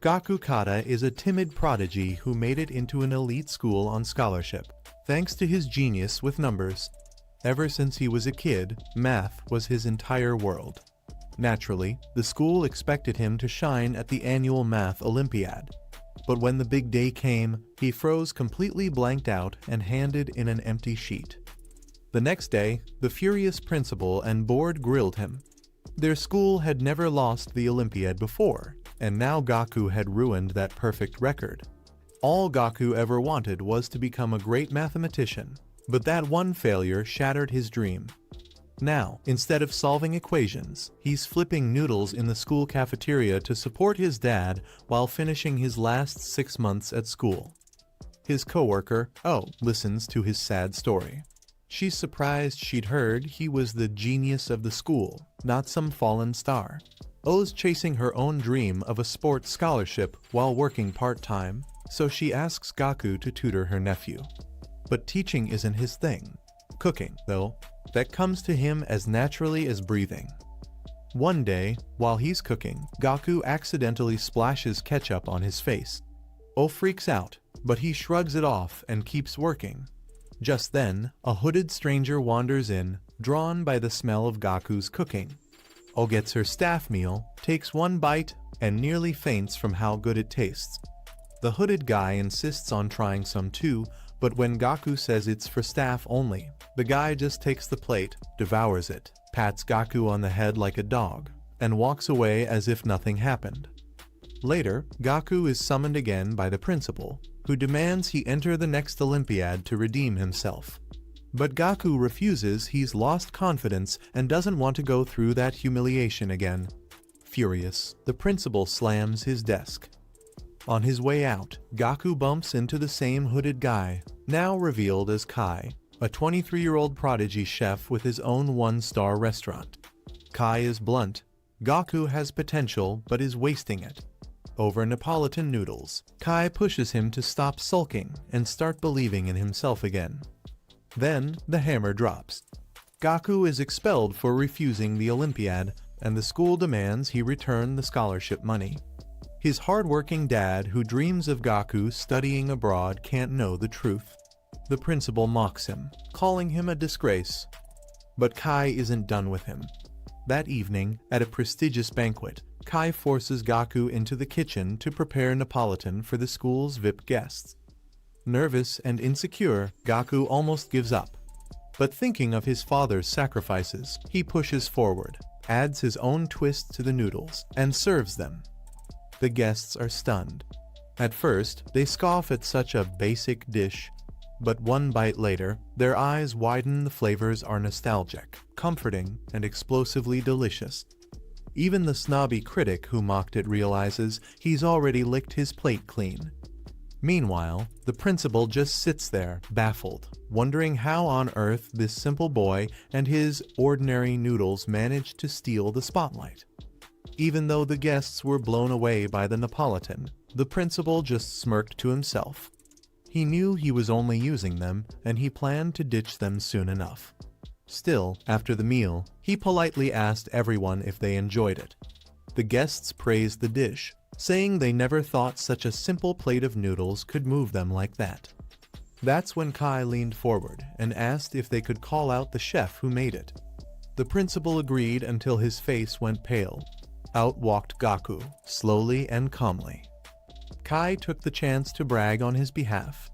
Gaku Kata is a timid prodigy who made it into an elite school on scholarship, thanks to his genius with numbers. Ever since he was a kid, math was his entire world. Naturally, the school expected him to shine at the annual math Olympiad. But when the big day came, he froze completely blanked out and handed in an empty sheet. The next day, the furious principal and board grilled him. Their school had never lost the Olympiad before, and now Gaku had ruined that perfect record. All Gaku ever wanted was to become a great mathematician, but that one failure shattered his dream. Now, instead of solving equations, he's flipping noodles in the school cafeteria to support his dad while finishing his last 6 months at school. His coworker, listens to his sad story. She's surprised she'd heard he was the genius of the school, not some fallen star. O's chasing her own dream of a sports scholarship while working part-time, so she asks Gaku to tutor her nephew. But teaching isn't his thing. Cooking, though, that comes to him as naturally as breathing. One day, while he's cooking, Gaku accidentally splashes ketchup on his face. O freaks out, but he shrugs it off and keeps working. Just then, a hooded stranger wanders in, drawn by the smell of Gaku's cooking. O gets her staff meal, takes one bite, and nearly faints from how good it tastes. The hooded guy insists on trying some too, but when Gaku says it's for staff only, the guy just takes the plate, devours it, pats Gaku on the head like a dog, and walks away as if nothing happened. Later, Gaku is summoned again by the principal, who demands he enter the next Olympiad to redeem himself. But Gaku refuses. He's lost confidence and doesn't want to go through that humiliation again. Furious, the principal slams his desk. On his way out, Gaku bumps into the same hooded guy, now revealed as Kai, a 23-year-old prodigy chef with his own one-star restaurant. Kai is blunt. Gaku has potential but is wasting it. Over Neapolitan noodles, Kai pushes him to stop sulking and start believing in himself again. Then, the hammer drops. Gaku is expelled for refusing the Olympiad, and the school demands he return the scholarship money. His hard-working dad, who dreams of Gaku studying abroad, can't know the truth. The principal mocks him, calling him a disgrace. But Kai isn't done with him. That evening, at a prestigious banquet, Kai forces Gaku into the kitchen to prepare Neapolitan for the school's VIP guests. Nervous and insecure, Gaku almost gives up. But thinking of his father's sacrifices, he pushes forward, adds his own twist to the noodles, and serves them. The guests are stunned. At first, they scoff at such a basic dish, but one bite later, their eyes widen. The flavors are nostalgic, comforting, and explosively delicious. Even the snobby critic who mocked it realizes he's already licked his plate clean. Meanwhile, the principal just sits there, baffled, wondering how on earth this simple boy and his ordinary noodles managed to steal the spotlight. Even though the guests were blown away by the Neapolitan, the principal just smirked to himself. He knew he was only using them, and he planned to ditch them soon enough. Still, after the meal, he politely asked everyone if they enjoyed it. The guests praised the dish, saying they never thought such a simple plate of noodles could move them like that. That's when Kai leaned forward and asked if they could call out the chef who made it. The principal agreed until his face went pale. Out walked Gaku, slowly and calmly. Kai took the chance to brag on his behalf.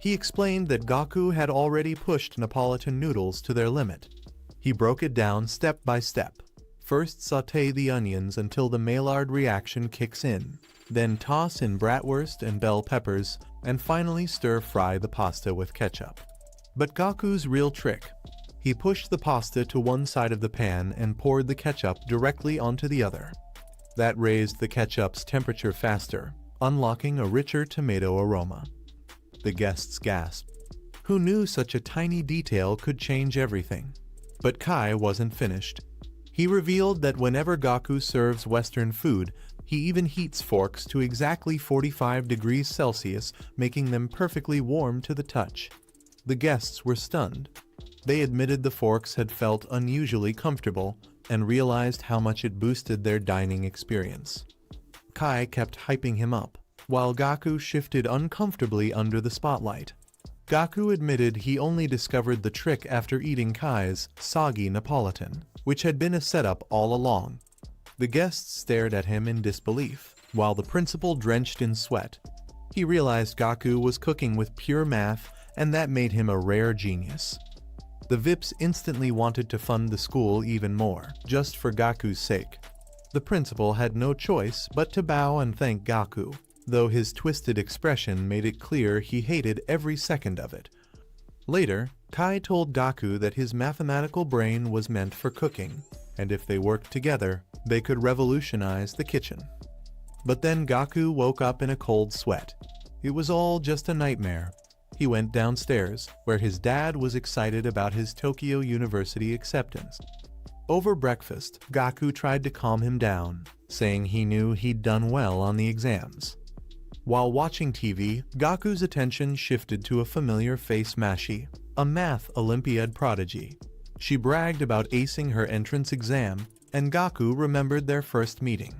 He explained that Gaku had already pushed Neapolitan noodles to their limit. He broke it down step by step. First sauté the onions until the Maillard reaction kicks in, then toss in bratwurst and bell peppers, and finally stir-fry the pasta with ketchup. But Gaku's real trick. He pushed the pasta to one side of the pan and poured the ketchup directly onto the other. That raised the ketchup's temperature faster, unlocking a richer tomato aroma. The guests gasped. Who knew such a tiny detail could change everything? But Kai wasn't finished. He revealed that whenever Gaku serves Western food, he even heats forks to exactly 45 degrees Celsius, making them perfectly warm to the touch. The guests were stunned. They admitted the forks had felt unusually comfortable and realized how much it boosted their dining experience. Kai kept hyping him up, while Gaku shifted uncomfortably under the spotlight. Gaku admitted he only discovered the trick after eating Kai's soggy Neapolitan, which had been a setup all along. The guests stared at him in disbelief, while the principal drenched in sweat. He realized Gaku was cooking with pure math, and that made him a rare genius. The VIPs instantly wanted to fund the school even more, just for Gaku's sake. The principal had no choice but to bow and thank Gaku, though his twisted expression made it clear he hated every second of it. Later, Kai told Gaku that his mathematical brain was meant for cooking, and if they worked together, they could revolutionize the kitchen. But then Gaku woke up in a cold sweat. It was all just a nightmare. He went downstairs, where his dad was excited about his Tokyo University acceptance. Over breakfast, Gaku tried to calm him down, saying he knew he'd done well on the exams. While watching TV, Gaku's attention shifted to a familiar face Mashi, a math Olympiad prodigy. She bragged about acing her entrance exam, and Gaku remembered their first meeting.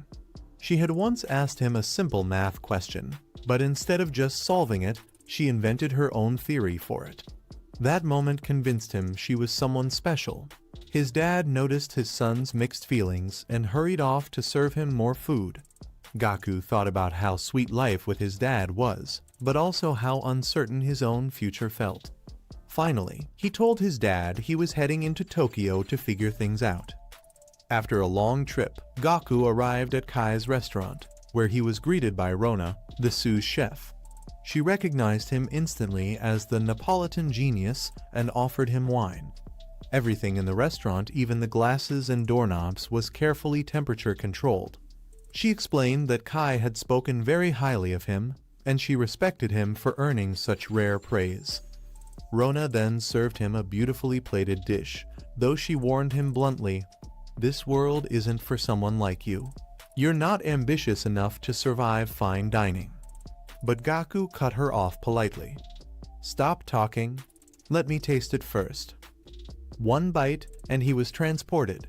She had once asked him a simple math question, but instead of just solving it, she invented her own theory for it. That moment convinced him she was someone special. His dad noticed his son's mixed feelings and hurried off to serve him more food. Gaku thought about how sweet life with his dad was, but also how uncertain his own future felt. Finally, he told his dad he was heading into Tokyo to figure things out. After a long trip, Gaku arrived at Kai's restaurant, where he was greeted by Rona, the sous chef. She recognized him instantly as the Neapolitan genius and offered him wine. Everything in the restaurant, even the glasses and doorknobs, was carefully temperature controlled. She explained that Kai had spoken very highly of him, and she respected him for earning such rare praise. Rona then served him a beautifully plated dish, though she warned him bluntly, "This world isn't for someone like you. You're not ambitious enough to survive fine dining." But Gaku cut her off politely. "Stop talking. Let me taste it first." One bite, and he was transported.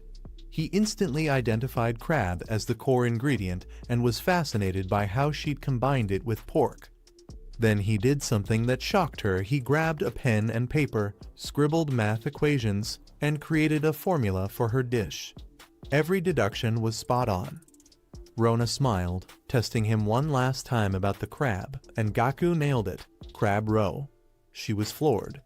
He instantly identified crab as the core ingredient and was fascinated by how she'd combined it with pork. Then he did something that shocked her. He grabbed a pen and paper, scribbled math equations, and created a formula for her dish. Every deduction was spot on. Rona smiled, testing him one last time about the crab, and Gaku nailed it. Crab roe. She was floored.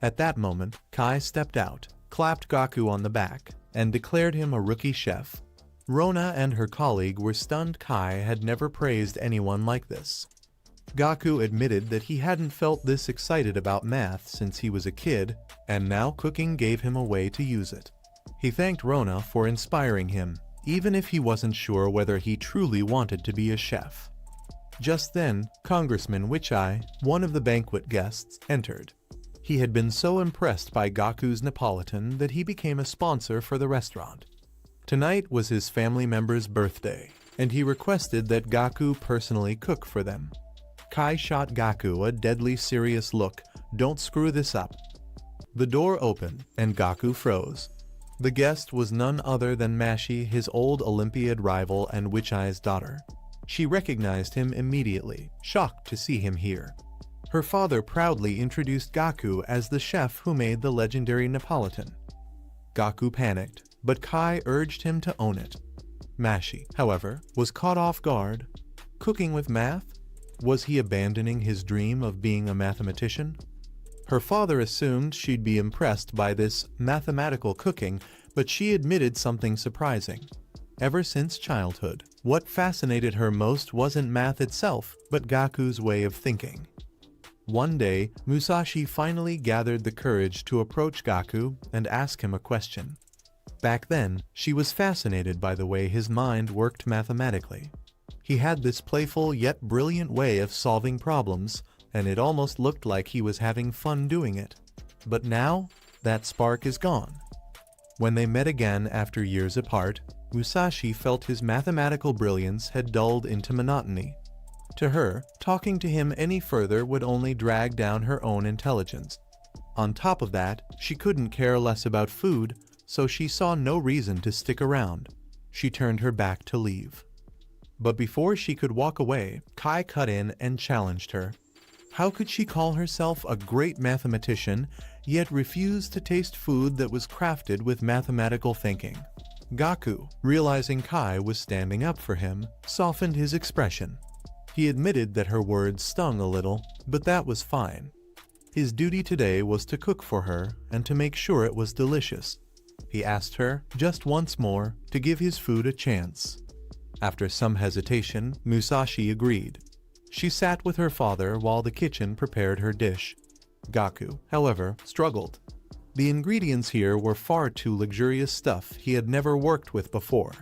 At that moment, Kai stepped out, clapped Gaku on the back, and declared him a rookie chef. Rona and her colleague were stunned. Kai had never praised anyone like this. Gaku admitted that he hadn't felt this excited about math since he was a kid, and now cooking gave him a way to use it. He thanked Rona for inspiring him, even if he wasn't sure whether he truly wanted to be a chef. Just then, Congressman Wichai, one of the banquet guests, entered. He had been so impressed by Gaku's Neapolitan that he became a sponsor for the restaurant. Tonight was his family member's birthday, and he requested that Gaku personally cook for them. Kai shot Gaku a deadly serious look. "Don't screw this up." The door opened, and Gaku froze. The guest was none other than Mashi, his old Olympiad rival and Wichai's daughter. She recognized him immediately, shocked to see him here. Her father proudly introduced Gaku as the chef who made the legendary Neapolitan. Gaku panicked, but Kai urged him to own it. Mashi, however, was caught off guard. Cooking with math? Was he abandoning his dream of being a mathematician? Her father assumed she'd be impressed by this mathematical cooking, but she admitted something surprising. Ever since childhood, what fascinated her most wasn't math itself, but Gaku's way of thinking. One day, Musashi finally gathered the courage to approach Gaku and ask him a question. Back then, she was fascinated by the way his mind worked mathematically. He had this playful yet brilliant way of solving problems, and it almost looked like he was having fun doing it. But now, that spark is gone. When they met again after years apart, Musashi felt his mathematical brilliance had dulled into monotony. To her, talking to him any further would only drag down her own intelligence. On top of that, she couldn't care less about food, so she saw no reason to stick around. She turned her back to leave. But before she could walk away, Kai cut in and challenged her. How could she call herself a great mathematician, yet refuse to taste food that was crafted with mathematical thinking? Gaku, realizing Kai was standing up for him, softened his expression. He admitted that her words stung a little, but that was fine. His duty today was to cook for her and to make sure it was delicious. He asked her, just once more, to give his food a chance. After some hesitation, Musashi agreed. She sat with her father while the kitchen prepared her dish. Gaku, however, struggled. The ingredients here were far too luxurious stuff he had never worked with before.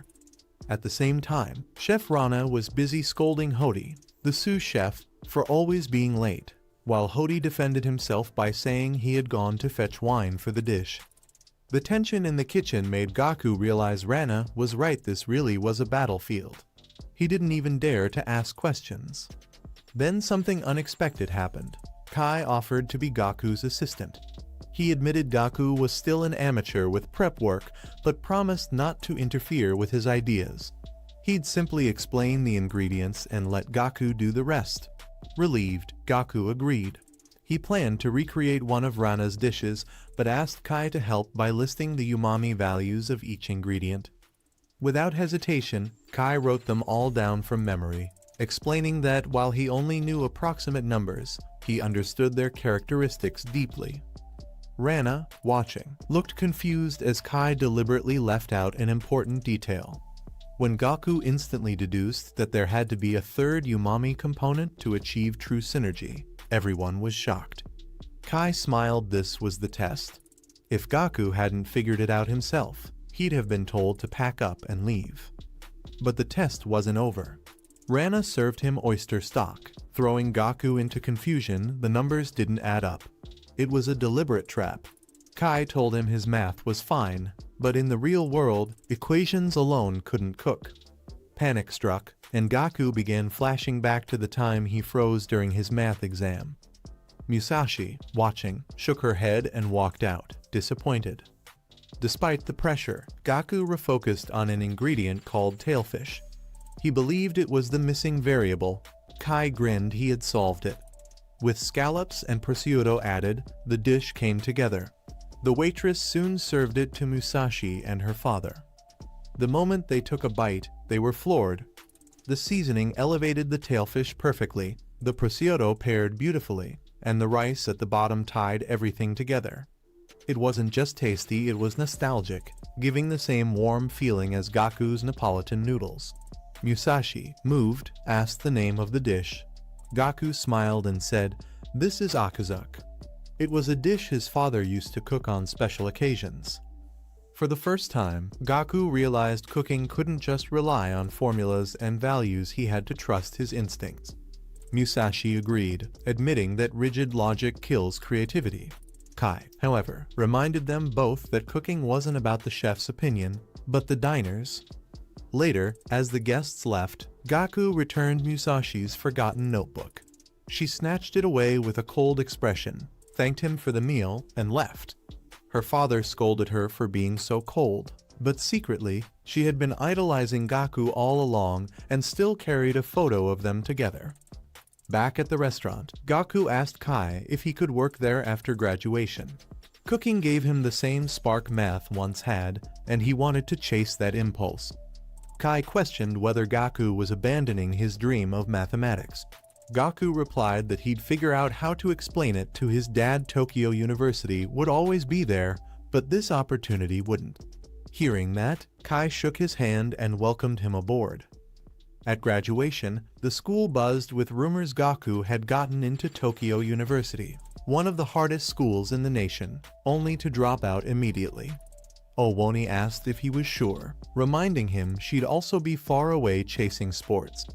At the same time, Chef Rana was busy scolding Hody, the sous chef, for always being late, while Hody defended himself by saying he had gone to fetch wine for the dish. The tension in the kitchen made Gaku realize Rana was right, this really was a battlefield. He didn't even dare to ask questions. Then something unexpected happened. Kai offered to be Gaku's assistant. He admitted Gaku was still an amateur with prep work, but promised not to interfere with his ideas. He'd simply explain the ingredients and let Gaku do the rest. Relieved, Gaku agreed. He planned to recreate one of Rana's dishes, but asked Kai to help by listing the umami values of each ingredient. Without hesitation, Kai wrote them all down from memory, explaining that while he only knew approximate numbers, he understood their characteristics deeply. Rana, watching, looked confused as Kai deliberately left out an important detail. When Gaku instantly deduced that there had to be a third umami component to achieve true synergy, everyone was shocked. Kai smiled. This was the test. If Gaku hadn't figured it out himself, he'd have been told to pack up and leave. But the test wasn't over. Rana served him oyster stock. Throwing Gaku into confusion, the numbers didn't add up. It was a deliberate trap. Kai told him his math was fine, but in the real world, equations alone couldn't cook. Panic struck, and Gaku began flashing back to the time he froze during his math exam. Musashi, watching, shook her head and walked out, disappointed. Despite the pressure, Gaku refocused on an ingredient called tailfish. He believed it was the missing variable. Kai grinned. He had solved it. With scallops and prosciutto added, the dish came together. The waitress soon served it to Musashi and her father. The moment they took a bite, they were floored. The seasoning elevated the tailfish perfectly, the prosciutto paired beautifully, and the rice at the bottom tied everything together. It wasn't just tasty, it was nostalgic, giving the same warm feeling as Gaku's Neapolitan noodles. Musashi, moved, asked the name of the dish. Gaku smiled and said, "This is akazuk." It was a dish his father used to cook on special occasions. For the first time, Gaku realized cooking couldn't just rely on formulas and values, he had to trust his instincts. Musashi agreed, admitting that rigid logic kills creativity. Kai, however, reminded them both that cooking wasn't about the chef's opinion, but the diner's. Later, as the guests left, Gaku returned Musashi's forgotten notebook. She snatched it away with a cold expression, thanked him for the meal, and left. Her father scolded her for being so cold, but secretly, she had been idolizing Gaku all along and still carried a photo of them together. Back at the restaurant, Gaku asked Kai if he could work there after graduation. Cooking gave him the same spark math once had, and he wanted to chase that impulse. Kai questioned whether Gaku was abandoning his dream of mathematics. Gaku replied that he'd figure out how to explain it to his dad. Tokyo University would always be there, but this opportunity wouldn't. Hearing that, Kai shook his hand and welcomed him aboard. At graduation, the school buzzed with rumors Gaku had gotten into Tokyo University, one of the hardest schools in the nation, only to drop out immediately. Owoni asked if he was sure, reminding him she'd also be far away chasing sports.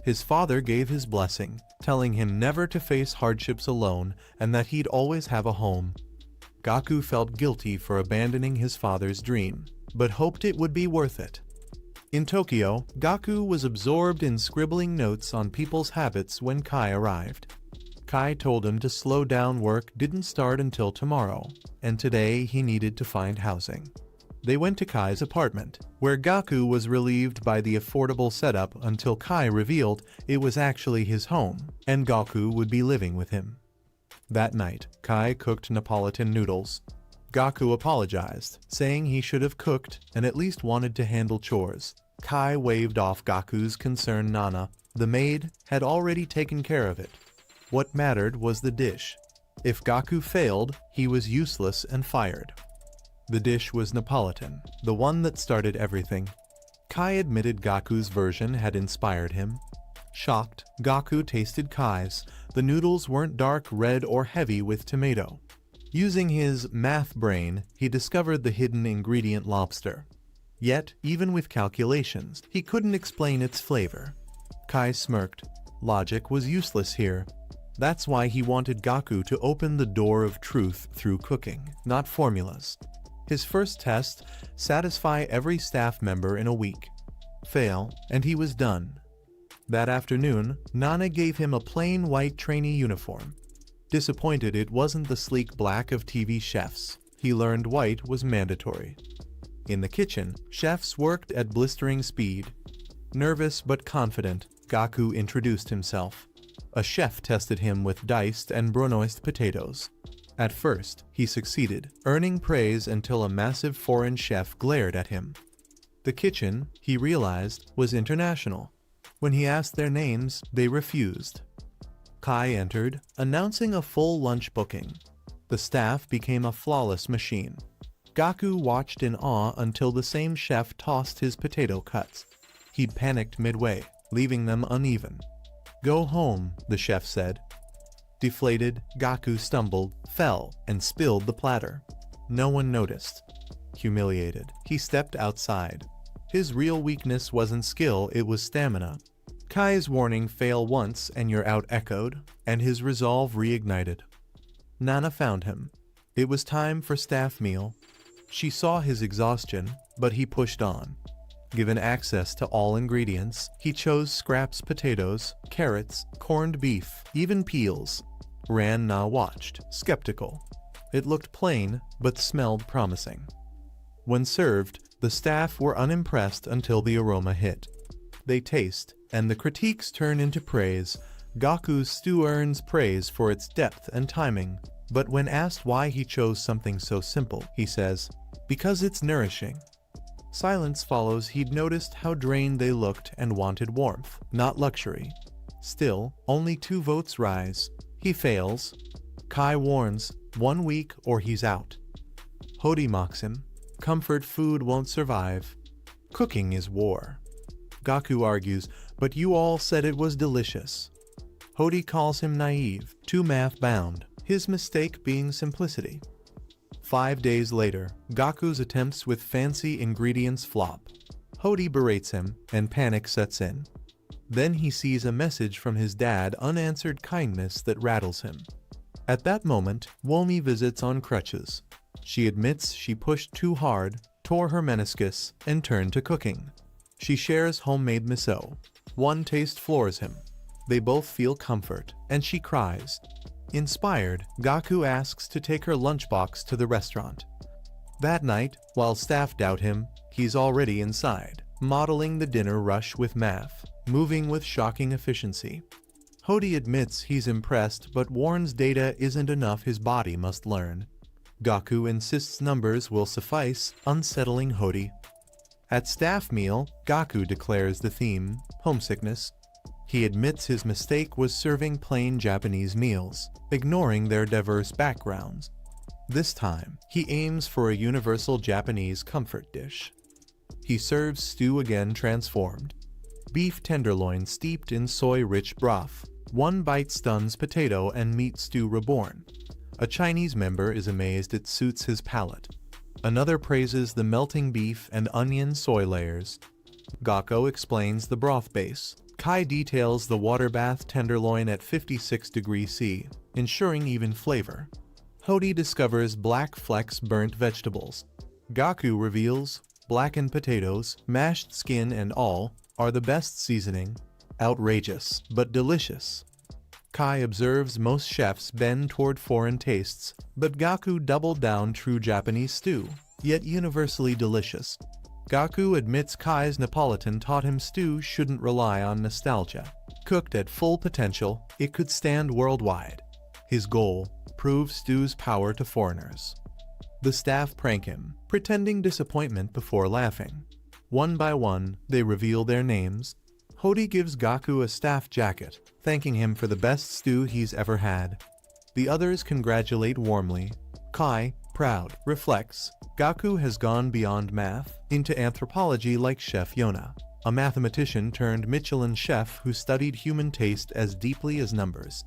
His father gave his blessing, telling him never to face hardships alone and that he'd always have a home. Gaku felt guilty for abandoning his father's dream, but hoped it would be worth it. In Tokyo, Gaku was absorbed in scribbling notes on people's habits when Kai arrived. Kai told him to slow down. Work didn't start until tomorrow, and today he needed to find housing. They went to Kai's apartment, where Gaku was relieved by the affordable setup until Kai revealed it was actually his home, and Gaku would be living with him. That night, Kai cooked Neapolitan noodles. Gaku apologized, saying he should have cooked and at least wanted to handle chores. Kai waved off Gaku's concern. Nana, the maid, had already taken care of it. What mattered was the dish. If Gaku failed, he was useless and fired. The dish was Neapolitan, the one that started everything. Kai admitted Gaku's version had inspired him. Shocked, Gaku tasted Kai's. The noodles weren't dark red or heavy with tomato. Using his math brain, he discovered the hidden ingredient lobster. Yet, even with calculations, he couldn't explain its flavor. Kai smirked. Logic was useless here. That's why he wanted Gaku to open the door of truth through cooking, not formulas. His first test, satisfy every staff member in a week. Fail, and he was done. That afternoon, Nana gave him a plain white trainee uniform. Disappointed it wasn't the sleek black of TV chefs, he learned white was mandatory. In the kitchen, chefs worked at blistering speed. Nervous but confident, Gaku introduced himself. A chef tested him with diced and brunoised potatoes. At first, he succeeded, earning praise until a massive foreign chef glared at him. The kitchen, he realized, was international. When he asked their names, they refused. Kai entered, announcing a full lunch booking. The staff became a flawless machine. Gaku watched in awe until the same chef tossed his potato cuts. He'd panicked midway, leaving them uneven. "Go home," the chef said. Deflated, Gaku stumbled, fell, and spilled the platter. No one noticed. Humiliated, he stepped outside. His real weakness wasn't skill, it was stamina. Kai's warning, "Fail once and you're out," echoed, and his resolve reignited. Nana found him. It was time for staff meal. She saw his exhaustion, but he pushed on. Given access to all ingredients, he chose scraps, potatoes, carrots, corned beef, even peels. Na watched, skeptical. It looked plain, but smelled promising. When served, the staff were unimpressed until the aroma hit. They taste, and the critiques turn into praise. Gaku's stew earns praise for its depth and timing, but when asked why he chose something so simple, he says, "Because it's nourishing." Silence follows. He'd noticed how drained they looked and wanted warmth, not luxury. Still, only 2 votes rise. He fails. Kai warns, 1 week or he's out. Hody mocks him. Comfort food won't survive. Cooking is war. Gaku argues, "But you all said it was delicious." Hody calls him naive, too math-bound, his mistake being simplicity. 5 days later, Gaku's attempts with fancy ingredients flop. Hody berates him, and panic sets in. Then he sees a message from his dad, unanswered kindness that rattles him. At that moment, Womi visits on crutches. She admits she pushed too hard, tore her meniscus, and turned to cooking. She shares homemade miso. One taste floors him. They both feel comfort, and she cries. Inspired, Gaku asks to take her lunchbox to the restaurant. That night, while staff doubt him, he's already inside, modeling the dinner rush with math, moving with shocking efficiency. Hody admits he's impressed but warns data isn't enough, his body must learn. Gaku insists numbers will suffice, unsettling Hody. At staff meal, Gaku declares the theme, homesickness. He admits his mistake was serving plain Japanese meals, ignoring their diverse backgrounds. This time, he aims for a universal Japanese comfort dish. He serves stew again transformed. Beef tenderloin steeped in soy-rich broth. 1 bite stuns potato and meat stew reborn. A Chinese member is amazed it suits his palate. Another praises the melting beef and onion soy layers. Gaku explains the broth base. Kai details the water bath tenderloin at 56 degrees C, ensuring even flavor. Hody discovers black flecks burnt vegetables. Gaku reveals blackened potatoes, mashed skin and all, are the best seasoning. Outrageous, but delicious. Kai observes most chefs bend toward foreign tastes, but Gaku doubled down true Japanese stew. yet universally delicious. Gaku admits Kai's Neapolitan taught him stew shouldn't rely on nostalgia. Cooked at full potential, it could stand worldwide. His goal: prove stew's power to foreigners. The staff prank him, pretending disappointment before laughing. One by one, they reveal their names. Hody gives Gaku a staff jacket, thanking him for the best stew he's ever had. The others congratulate warmly. Kai, proud, reflects, Gaku has gone beyond math, into anthropology like Chef Yona, a mathematician turned Michelin chef who studied human taste as deeply as numbers.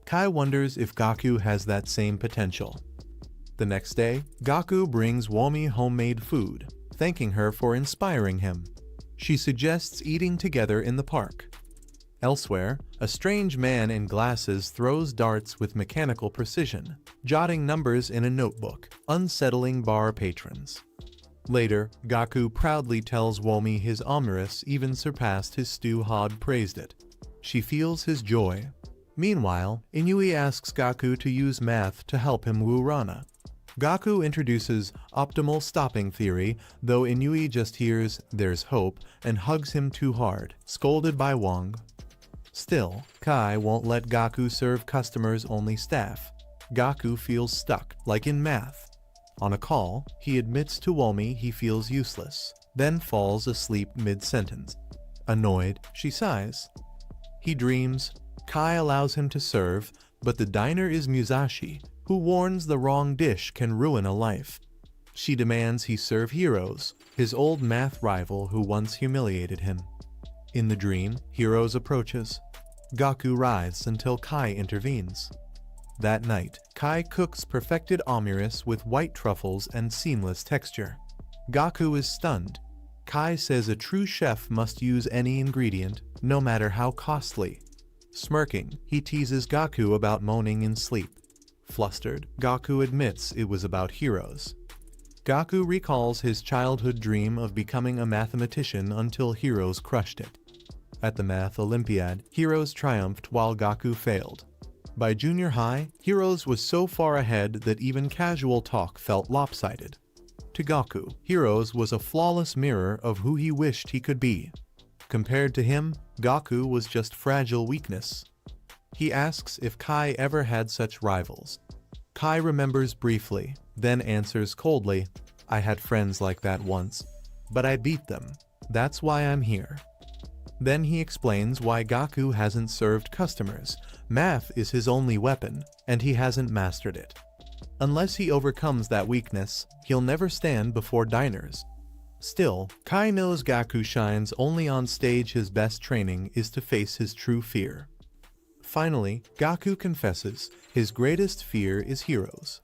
Kai wonders if Gaku has that same potential. The next day, Gaku brings Womi homemade food, thanking her for inspiring him. She suggests eating together in the park. Elsewhere, a strange man in glasses throws darts with mechanical precision, jotting numbers in a notebook, unsettling bar patrons. Later, Gaku proudly tells Womi his omuris even surpassed his stew. Hod praised it. She feels his joy. Meanwhile, Inui asks Gaku to use math to help him woo Rana. Gaku introduces optimal stopping theory, though Inui just hears "there's hope" and hugs him too hard, scolded by Wong. Still, Kai won't let Gaku serve customers, only staff. Gaku feels stuck, like in math. On a call, he admits to Womi he feels useless, then falls asleep mid-sentence. Annoyed, she sighs. He dreams. Kai allows him to serve, but the diner is Musashi, who warns the wrong dish can ruin a life. She demands he serve Heroes, his old math rival who once humiliated him. In the dream, Heroes approaches. Gaku writhes until Kai intervenes. That night, Kai cooks perfected omuris with white truffles and seamless texture. Gaku is stunned. Kai says a true chef must use any ingredient, no matter how costly. Smirking, he teases Gaku about moaning in sleep. Flustered, Gaku admits it was about Heroes. Gaku recalls his childhood dream of becoming a mathematician until Heroes crushed it. At the Math Olympiad, Heroes triumphed while Gaku failed. By junior high, Heroes was so far ahead that even casual talk felt lopsided. To Gaku, Heroes was a flawless mirror of who he wished he could be. Compared to him, Gaku was just fragile weakness. He asks if Kai ever had such rivals. Kai remembers briefly, then answers coldly, "I had friends like that once, but I beat them. That's why I'm here." Then he explains why Gaku hasn't served customers. Math is his only weapon, and he hasn't mastered it. Unless he overcomes that weakness, he'll never stand before diners. Still, Kai knows Gaku shines only on stage. His best training is to face his true fear. Finally, Gaku confesses his greatest fear is Heroes.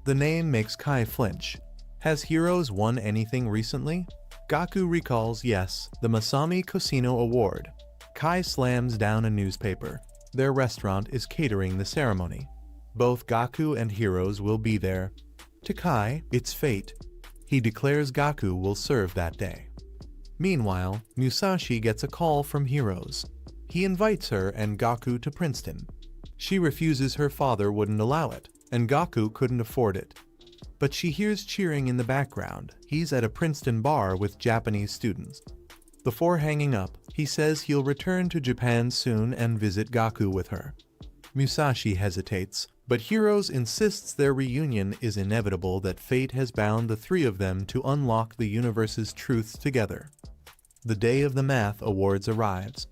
The name makes Kai flinch. Has Heroes won anything recently? Gaku recalls yes, the Masami Cosino Award. Kai slams down a newspaper. Their restaurant is catering the ceremony. Both Gaku and Heroes will be there. To Kai, it's fate. He declares Gaku will serve that day. Meanwhile, Musashi gets a call from Heroes. He invites her and Gaku to Princeton. She refuses, her father wouldn't allow it, and Gaku couldn't afford it. But she hears cheering in the background. He's at a Princeton bar with Japanese students. Before hanging up, he says he'll return to Japan soon and visit Gaku with her. Musashi hesitates, but Heroes insists their reunion is inevitable, that fate has bound the three of them to unlock the universe's truths together. The day of the Math Awards arrives.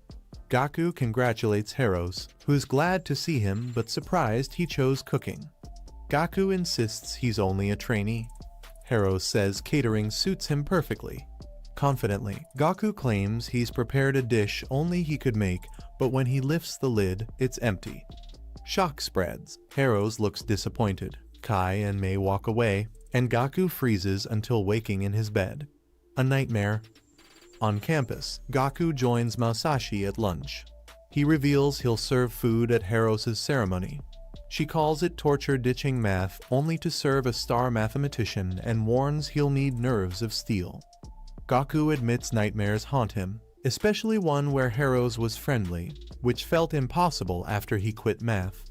Gaku congratulates Heroes, who's glad to see him but surprised he chose cooking. Gaku insists he's only a trainee. Heroes says catering suits him perfectly. Confidently, Gaku claims he's prepared a dish only he could make, but when he lifts the lid, it's empty. Shock spreads. Heroes looks disappointed. Kai and Mei walk away, and Gaku freezes until waking in his bed. A nightmare. On campus, Gaku joins Musashi at lunch. He reveals he'll serve food at Heroes' ceremony. She calls it torture, ditching math only to serve a star mathematician, and warns he'll need nerves of steel. Gaku admits nightmares haunt him, especially one where Heroes was friendly, which felt impossible after he quit math.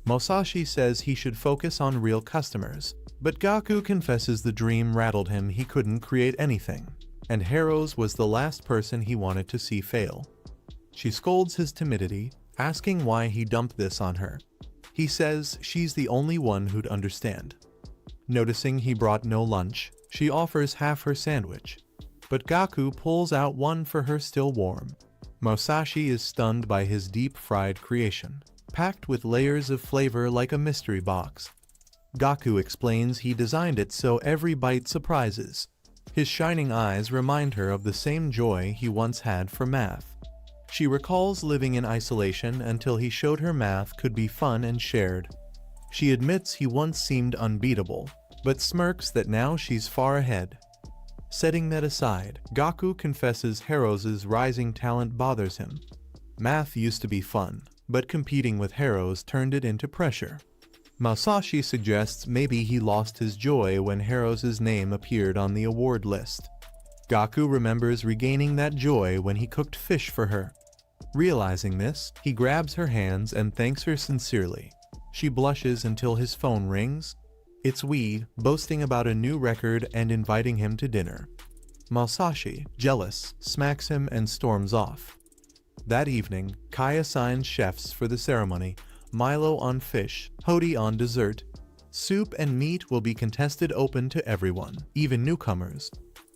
Musashi says he should focus on real customers. But Gaku confesses the dream rattled him, he couldn't create anything, and Harrow's was the last person he wanted to see fail. She scolds his timidity, asking why he dumped this on her. He says she's the only one who'd understand. Noticing he brought no lunch, she offers half her sandwich, but Gaku pulls out one for her still warm. Musashi is stunned by his deep-fried creation, packed with layers of flavor like a mystery box. Gaku explains he designed it so every bite surprises. His shining eyes remind her of the same joy he once had for math. She recalls living in isolation until he showed her math could be fun and shared. She admits he once seemed unbeatable, but smirks that now she's far ahead. Setting that aside, Gaku confesses Harrow's rising talent bothers him. Math used to be fun, but competing with Harrow's turned it into pressure. Musashi suggests maybe he lost his joy when Harrow's name appeared on the award list. Gaku remembers regaining that joy when he cooked fish for her. Realizing this, he grabs her hands and thanks her sincerely. She blushes until his phone rings. It's Wee, boasting about a new record and inviting him to dinner. Musashi, jealous, smacks him and storms off. That evening, Kai assigns chefs for the ceremony. Milo on fish, Hody on dessert. Soup and meat will be contested open to everyone, even newcomers.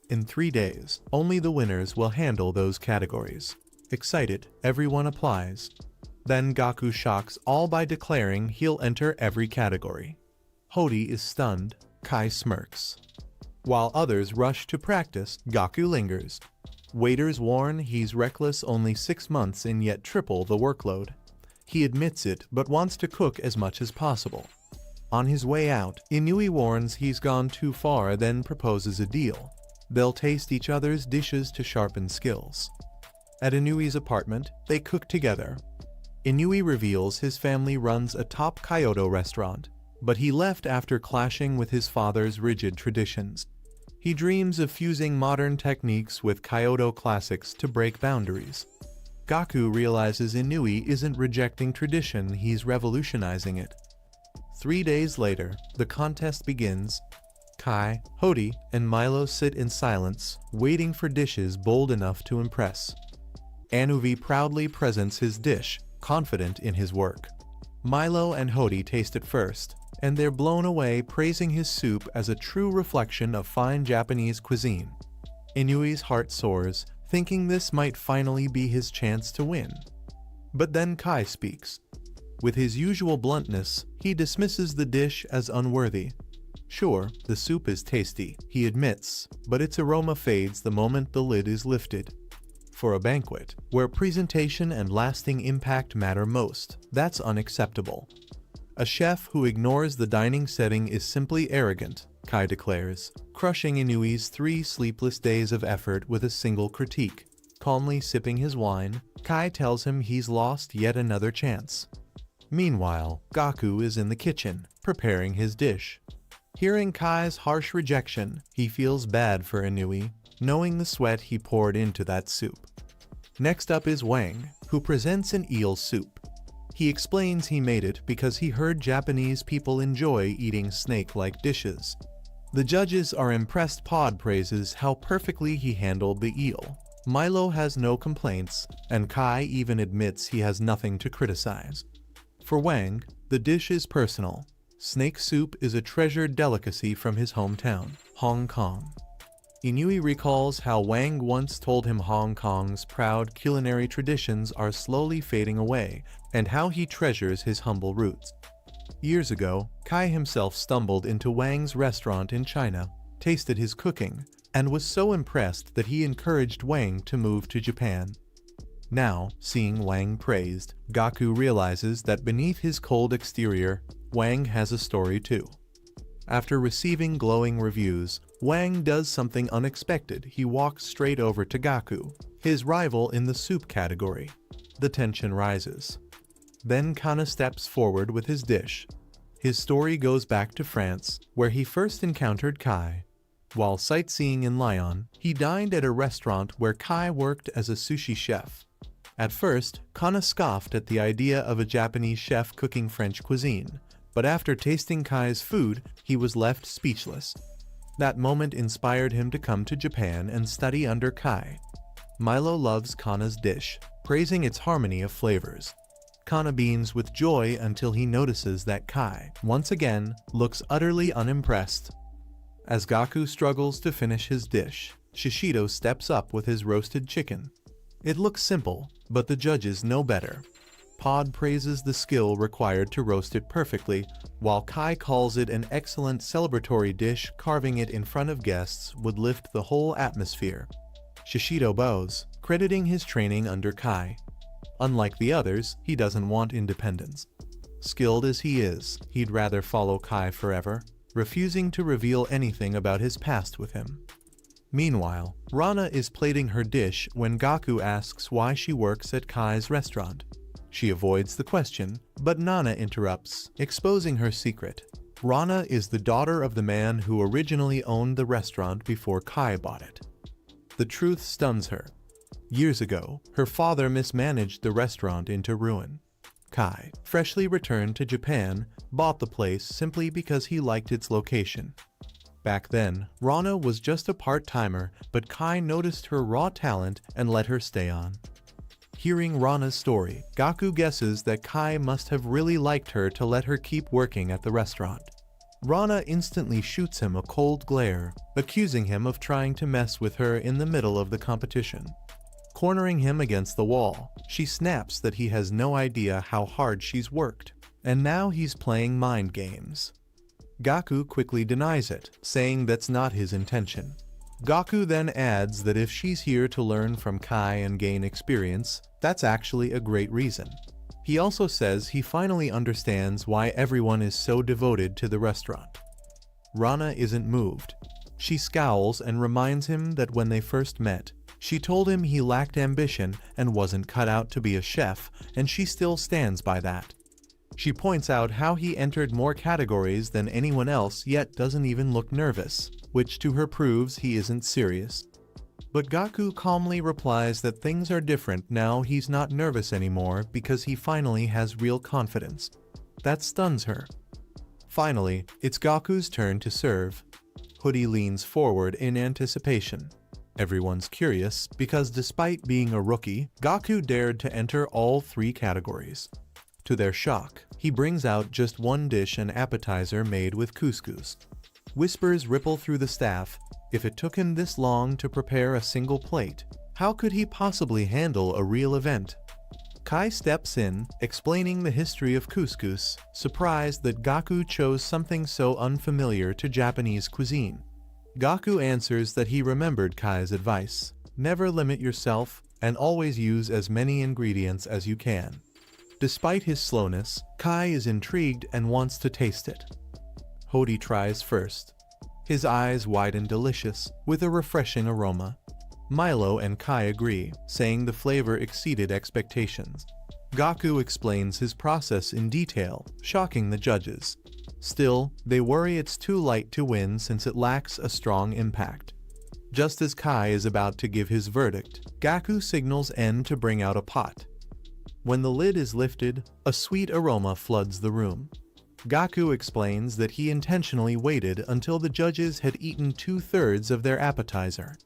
In 3 days, only the winners will handle those categories. Excited, everyone applies. Then Gaku shocks all by declaring he'll enter every category. Hody is stunned, Kai smirks. While others rush to practice, Gaku lingers. Waiters warn he's reckless, only 6 months in yet triple the workload. He admits it but wants to cook as much as possible. On his way out, Inui warns he's gone too far, then proposes a deal. They'll taste each other's dishes to sharpen skills. At Inui's apartment, they cook together. Inui reveals his family runs a top Kyoto restaurant, but he left after clashing with his father's rigid traditions. He dreams of fusing modern techniques with Kyoto classics to break boundaries. Gaku realizes Inui isn't rejecting tradition, he's revolutionizing it. 3 days later, the contest begins. Kai, Hody, and Milo sit in silence, waiting for dishes bold enough to impress. Anuvi proudly presents his dish, confident in his work. Milo and Hody taste it first, and they're blown away, praising his soup as a true reflection of fine Japanese cuisine. Inui's heart soars, thinking this might finally be his chance to win. But then Kai speaks. With his usual bluntness, he dismisses the dish as unworthy. Sure, the soup is tasty, he admits, but its aroma fades the moment the lid is lifted. For a banquet, where presentation and lasting impact matter most, that's unacceptable. A chef who ignores the dining setting is simply arrogant, Kai declares, crushing Inui's 3 sleepless days of effort with a single critique. Calmly sipping his wine, Kai tells him he's lost yet another chance. Meanwhile, Gaku is in the kitchen, preparing his dish. Hearing Kai's harsh rejection, he feels bad for Inui, knowing the sweat he poured into that soup. Next up is Wang, who presents an eel soup. He explains he made it because he heard Japanese people enjoy eating snake-like dishes. The judges are impressed. Pod praises how perfectly he handled the eel. Milo has no complaints, and Kai even admits he has nothing to criticize. For Wang, the dish is personal. Snake soup is a treasured delicacy from his hometown, Hong Kong. Inui recalls how Wang once told him Hong Kong's proud culinary traditions are slowly fading away, and how he treasures his humble roots. Years ago, Kai himself stumbled into Wang's restaurant in China, tasted his cooking, and was so impressed that he encouraged Wang to move to Japan. Now, seeing Wang praised, Gaku realizes that beneath his cold exterior, Wang has a story too. After receiving glowing reviews, Wang does something unexpected. He walks straight over to Gaku, his rival in the soup category. The tension rises. Then Kana steps forward with his dish. His story goes back to France, where he first encountered Kai. While sightseeing in Lyon, he dined at a restaurant where Kai worked as a sushi chef. At first, Kana scoffed at the idea of a Japanese chef cooking French cuisine, But after tasting Kai's food, he was left speechless. That moment inspired him to come to Japan and study under Kai. Milo loves Kana's dish, praising its harmony of flavors. Kana beams with joy until he notices that Kai, once again, looks utterly unimpressed. As Gaku struggles to finish his dish, Shishido steps up with his roasted chicken. It looks simple, but the judges know better. Pod praises the skill required to roast it perfectly, while Kai calls it an excellent celebratory dish. Carving it in front of guests would lift the whole atmosphere. Shishido bows, crediting his training under Kai. Unlike the others, he doesn't want independence. Skilled as he is, he'd rather follow Kai forever, refusing to reveal anything about his past with him. Meanwhile, Rana is plating her dish when Gaku asks why she works at Kai's restaurant. She avoids the question, but Nana interrupts, exposing her secret. Rana is the daughter of the man who originally owned the restaurant before Kai bought it. The truth stuns her. Years ago, her father mismanaged the restaurant into ruin. Kai, freshly returned to Japan, bought the place simply because he liked its location. Back then, Rana was just a part-timer, but Kai noticed her raw talent and let her stay on. Hearing Rana's story, Gaku guesses that Kai must have really liked her to let her keep working at the restaurant. Rana instantly shoots him a cold glare, accusing him of trying to mess with her in the middle of the competition. Cornering him against the wall, she snaps that he has no idea how hard she's worked, and now he's playing mind games. Gaku quickly denies it, saying that's not his intention. Gaku then adds that if she's here to learn from Kai and gain experience, that's actually a great reason. He also says he finally understands why everyone is so devoted to the restaurant. Rana isn't moved. She scowls and reminds him that when they first met, she told him he lacked ambition and wasn't cut out to be a chef, and she still stands by that. She points out how he entered more categories than anyone else yet doesn't even look nervous, which to her proves he isn't serious. But Gaku calmly replies that things are different now. He's not nervous anymore because he finally has real confidence. That stuns her. Finally, it's Gaku's turn to serve. Hoodie leans forward in anticipation. Everyone's curious because despite being a rookie, Gaku dared to enter all 3 categories. To their shock, he brings out just one dish, an appetizer made with couscous. Whispers ripple through the staff. If it took him this long to prepare a single plate, how could he possibly handle a real event? Kai steps in, explaining the history of couscous, surprised that Gaku chose something so unfamiliar to Japanese cuisine. Gaku answers that he remembered Kai's advice: never limit yourself and always use as many ingredients as you can. Despite his slowness, Kai is intrigued and wants to taste it. Hody tries first. His eyes widen delicious, with a refreshing aroma. Milo and Kai agree, saying the flavor exceeded expectations. Gaku explains his process in detail, shocking the judges. Still, they worry it's too light to win since it lacks a strong impact. Just as Kai is about to give his verdict, Gaku signals N to bring out a pot. When the lid is lifted, a sweet aroma floods the room. Gaku explains that he intentionally waited until the judges had eaten 2/3 of their appetizer.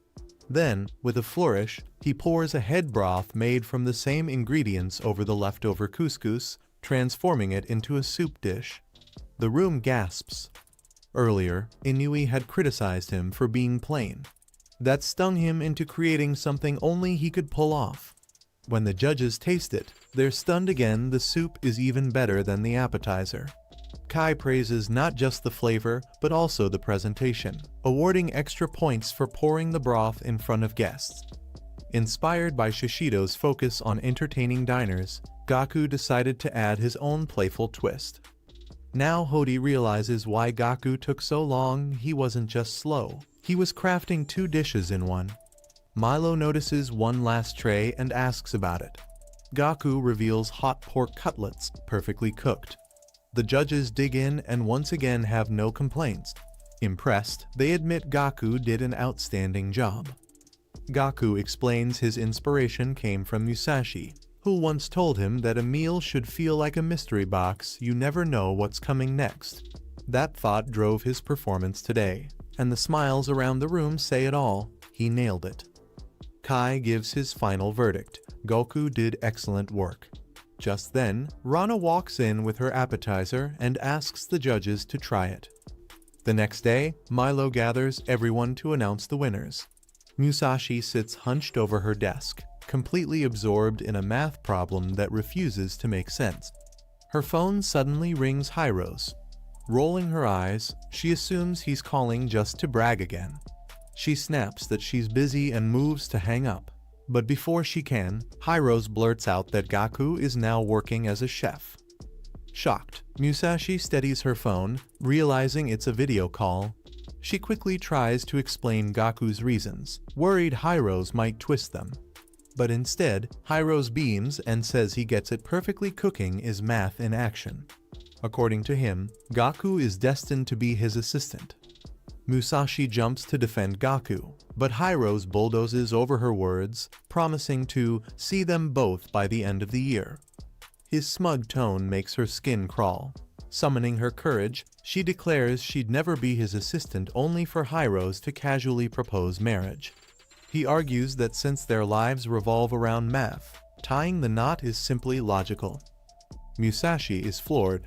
Then, with a flourish, he pours a head broth made from the same ingredients over the leftover couscous, transforming it into a soup dish. The room gasps. Earlier, Inui had criticized him for being plain. That stung him into creating something only he could pull off. When the judges taste it, they're stunned again. The soup is even better than the appetizer. Kai praises not just the flavor, but also the presentation, awarding extra points for pouring the broth in front of guests. Inspired by Shishido's focus on entertaining diners, Gaku decided to add his own playful twist. Now Hody realizes why Gaku took so long. He wasn't just slow, he was crafting 2 dishes in one. Milo notices one last tray and asks about it. Gaku reveals hot pork cutlets, perfectly cooked. The judges dig in and once again have no complaints. Impressed, they admit Gaku did an outstanding job. Gaku explains his inspiration came from Musashi, who once told him that a meal should feel like a mystery box, you never know what's coming next. That thought drove his performance today, and the smiles around the room say it all. He nailed it. Kai gives his final verdict. Goku did excellent work. Just then, Rana walks in with her appetizer and asks the judges to try it. The next day, Milo gathers everyone to announce the winners. Musashi sits hunched over her desk, completely absorbed in a math problem that refuses to make sense. Her phone suddenly rings Hiro's. Rolling her eyes, she assumes he's calling just to brag again. She snaps that she's busy and moves to hang up. But before she can, Hiro's blurts out that Gaku is now working as a chef. Shocked, Musashi steadies her phone, realizing it's a video call. She quickly tries to explain Gaku's reasons, worried Hiro's might twist them. But instead, Hiro's beams and says he gets it perfectly. Cooking is math in action. According to him, Gaku is destined to be his assistant. Musashi jumps to defend Gaku, but Hiro's bulldozes over her words, promising to see them both by the end of the year. His smug tone makes her skin crawl. Summoning her courage, she declares she'd never be his assistant, only for Hiro's to casually propose marriage. He argues that since their lives revolve around math, tying the knot is simply logical. Musashi is floored.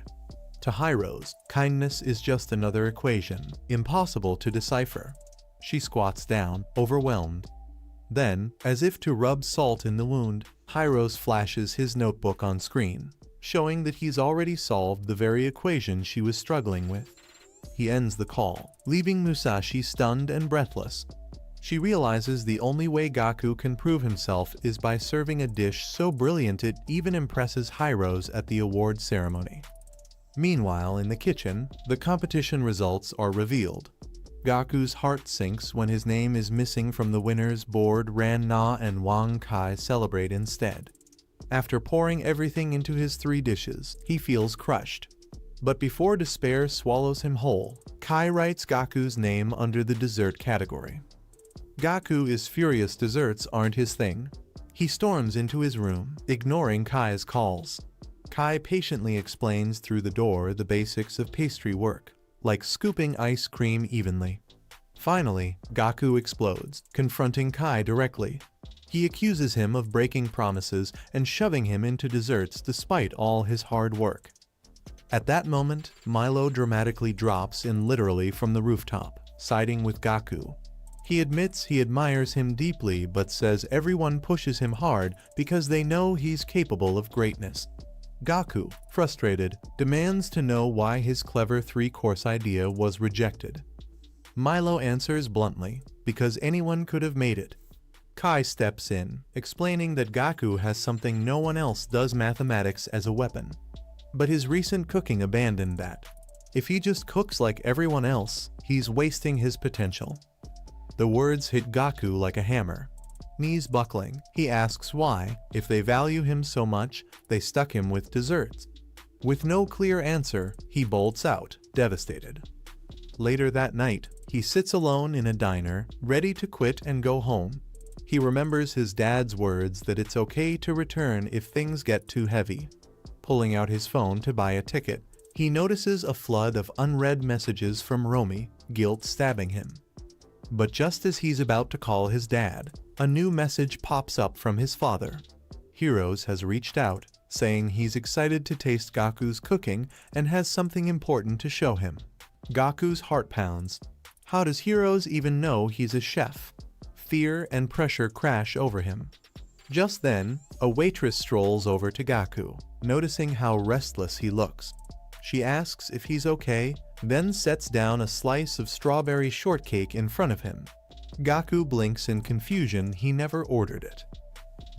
To Hiro's, kindness is just another equation, impossible to decipher. She squats down, overwhelmed. Then, as if to rub salt in the wound, Hiro's flashes his notebook on screen, showing that he's already solved the very equation she was struggling with. He ends the call, leaving Musashi stunned and breathless. She realizes the only way Gaku can prove himself is by serving a dish so brilliant it even impresses Hiro's at the award ceremony. Meanwhile, in the kitchen, the competition results are revealed. Gaku's heart sinks when his name is missing from the winners' board. Ran Na and Wang Kai celebrate instead. After pouring everything into his 3 dishes, he feels crushed. But before despair swallows him whole, Kai writes Gaku's name under the dessert category. Gaku is furious. Desserts aren't his thing. He storms into his room, ignoring Kai's calls. Kai patiently explains through the door the basics of pastry work, like scooping ice cream evenly. Finally, Gaku explodes, confronting Kai directly. He accuses him of breaking promises and shoving him into desserts despite all his hard work. At that moment, Milo dramatically drops in literally from the rooftop, siding with Gaku. He admits he admires him deeply but says everyone pushes him hard because they know he's capable of greatness. Gaku, frustrated, demands to know why his clever 3-course idea was rejected. Milo answers bluntly, because anyone could have made it. Kai steps in, explaining that Gaku has something no one else does: mathematics as a weapon. But his recent cooking abandoned that. If he just cooks like everyone else, he's wasting his potential. The words hit Gaku like a hammer. Knees buckling, he asks why, if they value him so much, they stuck him with desserts. With no clear answer, he bolts out, devastated. Later that night, he sits alone in a diner, ready to quit and go home. He remembers his dad's words that it's okay to return if things get too heavy. Pulling out his phone to buy a ticket, he notices a flood of unread messages from Romy, guilt stabbing him. But just as he's about to call his dad, a new message pops up from his father. Heroes has reached out, saying he's excited to taste Gaku's cooking and has something important to show him. Gaku's heart pounds. How does Heroes even know he's a chef? Fear and pressure crash over him. Just then, a waitress strolls over to Gaku, noticing how restless he looks. She asks if he's okay, then sets down a slice of strawberry shortcake in front of him. Gaku blinks in confusion. He never ordered it.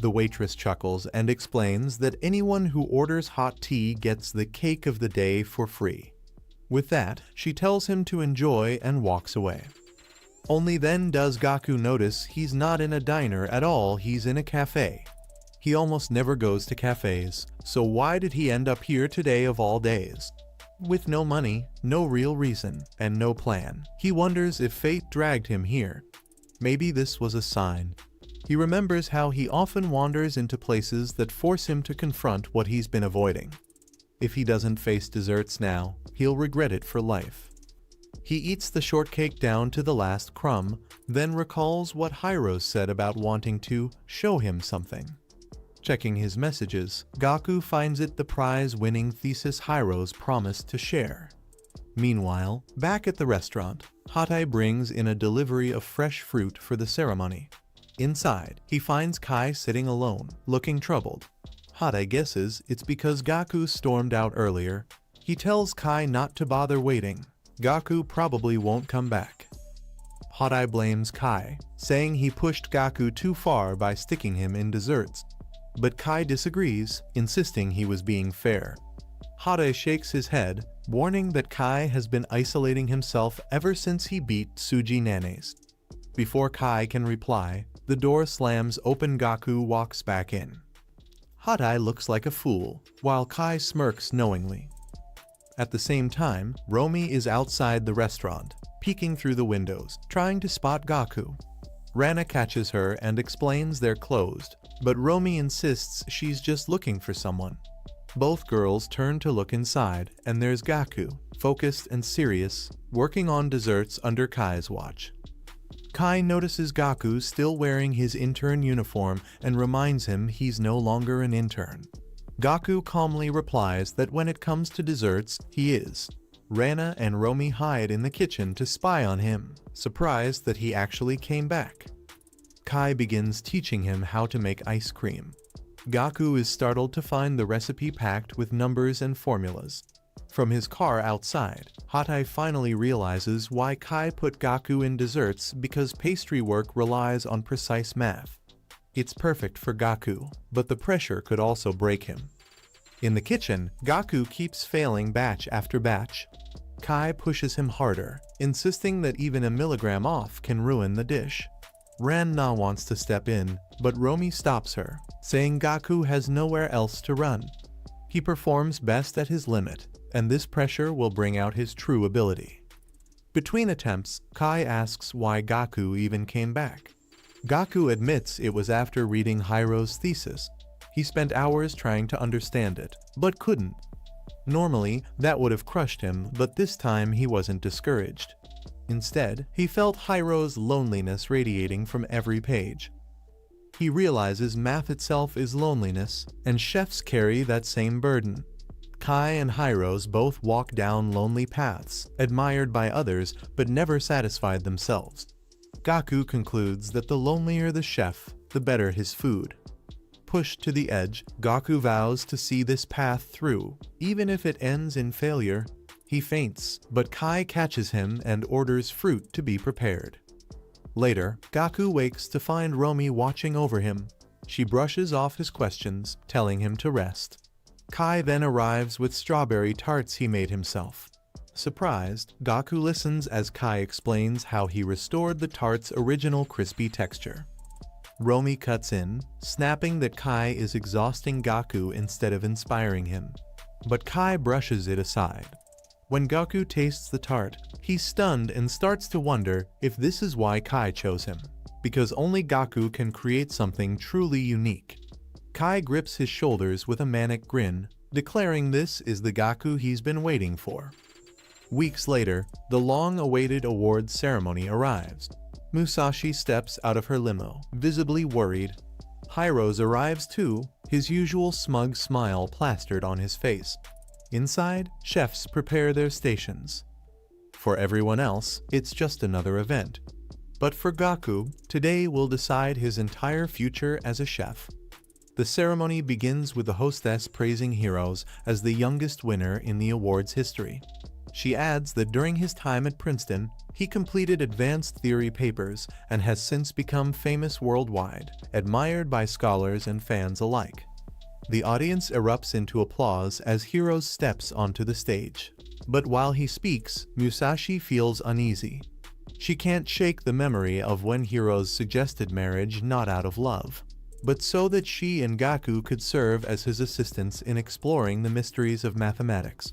The waitress chuckles and explains that anyone who orders hot tea gets the cake of the day for free. With that, she tells him to enjoy and walks away. Only then does Gaku notice he's not in a diner at all, he's in a cafe. He almost never goes to cafes, so why did he end up here today of all days? With no money, no real reason, and no plan, he wonders if fate dragged him here. Maybe this was a sign. He remembers how he often wanders into places that force him to confront what he's been avoiding. If he doesn't face desserts now, he'll regret it for life. He eats the shortcake down to the last crumb, then recalls what Hiro said about wanting to show him something. Checking his messages, Gaku finds it the prize-winning thesis Hiro's promised to share. Meanwhile, back at the restaurant, Hatai brings in a delivery of fresh fruit for the ceremony. Inside, he finds Kai sitting alone, looking troubled. Hatai guesses it's because Gaku stormed out earlier. He tells Kai not to bother waiting. Gaku probably won't come back. Hatai blames Kai, saying he pushed Gaku too far by sticking him in desserts. But Kai disagrees, insisting he was being fair. Hatai shakes his head, warning that Kai has been isolating himself ever since he beat Tsuji Nanes. Before Kai can reply, the door slams open. Gaku walks back in. Hatai looks like a fool, while Kai smirks knowingly. At the same time, Romi is outside the restaurant, peeking through the windows, trying to spot Gaku. Rana catches her and explains they're closed, but Romi insists she's just looking for someone. Both girls turn to look inside, and there's Gaku, focused and serious, working on desserts under Kai's watch. Kai notices Gaku still wearing his intern uniform and reminds him he's no longer an intern. Gaku calmly replies that when it comes to desserts, he is. Rana and Romi hide in the kitchen to spy on him, surprised that he actually came back. Kai begins teaching him how to make ice cream. Gaku is startled to find the recipe packed with numbers and formulas. From his car outside, Hatai finally realizes why Kai put Gaku in desserts because pastry work relies on precise math. It's perfect for Gaku, but the pressure could also break him. In the kitchen, Gaku keeps failing batch after batch. Kai pushes him harder, insisting that even a milligram off can ruin the dish. Ran-na wants to step in, but Romi stops her, saying Gaku has nowhere else to run. He performs best at his limit, and this pressure will bring out his true ability. Between attempts, Kai asks why Gaku even came back. Gaku admits it was after reading Hiro's thesis. He spent hours trying to understand it, but couldn't. Normally, that would have crushed him, but this time he wasn't discouraged. Instead, he felt Hiro's loneliness radiating from every page. He realizes math itself is loneliness, and chefs carry that same burden. Kai and Hiro's both walk down lonely paths, admired by others but never satisfied themselves. Gaku concludes that the lonelier the chef, the better his food. Pushed to the edge, Gaku vows to see this path through, even if it ends in failure. He faints, but Kai catches him and orders fruit to be prepared. Later, Gaku wakes to find Romi watching over him. She brushes off his questions, telling him to rest. Kai then arrives with strawberry tarts he made himself. Surprised, Gaku listens as Kai explains how he restored the tart's original crispy texture. Romi cuts in, snapping that Kai is exhausting Gaku instead of inspiring him. But Kai brushes it aside. When Gaku tastes the tart, he's stunned and starts to wonder if this is why Kai chose him, because only Gaku can create something truly unique. Kai grips his shoulders with a manic grin, declaring this is the Gaku he's been waiting for. Weeks later, the long-awaited awards ceremony arrives. Musashi steps out of her limo, visibly worried. Hiro's arrives too, his usual smug smile plastered on his face. Inside, chefs prepare their stations. For everyone else, it's just another event. But for Gaku, today will decide his entire future as a chef. The ceremony begins with the hostess praising Heroes as the youngest winner in the award's history. She adds that during his time at Princeton, he completed advanced theory papers and has since become famous worldwide, admired by scholars and fans alike. The audience erupts into applause as Heroes steps onto the stage. But while he speaks, Musashi feels uneasy. She can't shake the memory of when Heroes suggested marriage not out of love, but so that she and Gaku could serve as his assistants in exploring the mysteries of mathematics.